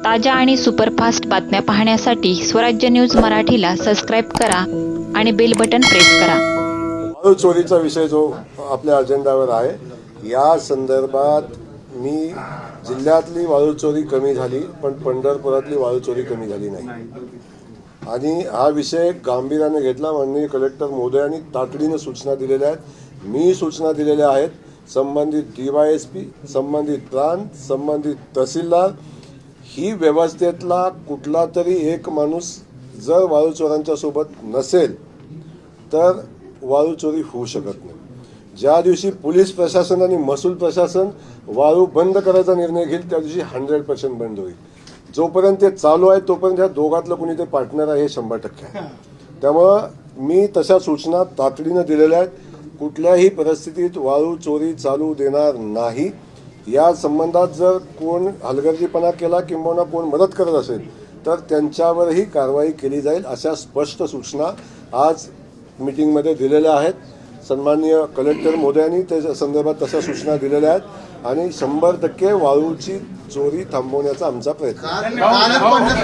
ताज्या आणि सुपरफास्ट बातम्या पाहण्यासाठी स्वराज्य न्यूज मराठीला सबस्क्राईब करा आणि बेल बटन प्रेस करा। वाळू चोरीचा विषय जो आपल्या अजेंडावर आहे, या संदर्भात मी जिल्ह्यातली वाळू चोरी कमी झाली पण पंढरपुरातली वाळू चोरी कमी झाली नाही आणि हा विषय गांभीर्याने घेतला। माननीय कलेक्टर महोदयांनी तातडीने सूचना दिलेल्या आहेत, मी सूचना दिलेल्या आहेत। संबंधित DYSP, संबंधित प्रांत, संबंधित तहसीलदार, ही व्यवस्थेतला कुठला तरी एक माणूस जर वाळू चोरांच्या सोबत नसेल तर वाळू चोरी होऊ शकत नाही। ज्या दिवशी पोलीस प्रशासन आणि महसूल प्रशासन वाळू बंद करायचा निर्णय घेईल त्या दिवशी 100% बंद होईल। जोपर्यंत ते चालू आहे तोपर्यंत ह्या दोघातलं कोणी ते पार्टनर आहे हे 100% आहे। त्यामुळं मी तशा सूचना तातडीनं दिलेल्या आहेत। कुठल्याही परिस्थितीत वाळू चोरी चालू देणार नाही। या संबंधात जर कोण हलगर्जीपणा केला किंवा कोण मदत करत असेल तर त्यांच्यावरही कारवाई केली जाईल, अशा स्पष्ट सूचना आज मीटिंगमध्ये दिलेल्या आहेत। सन्माननीय कलेक्टर महोदयांनी त्या संदर्भात तशा सूचना दिलेल्या आहेत आणि 100% वाळूची चोरी थांबवण्याचा आमचा प्रयत्न आहे।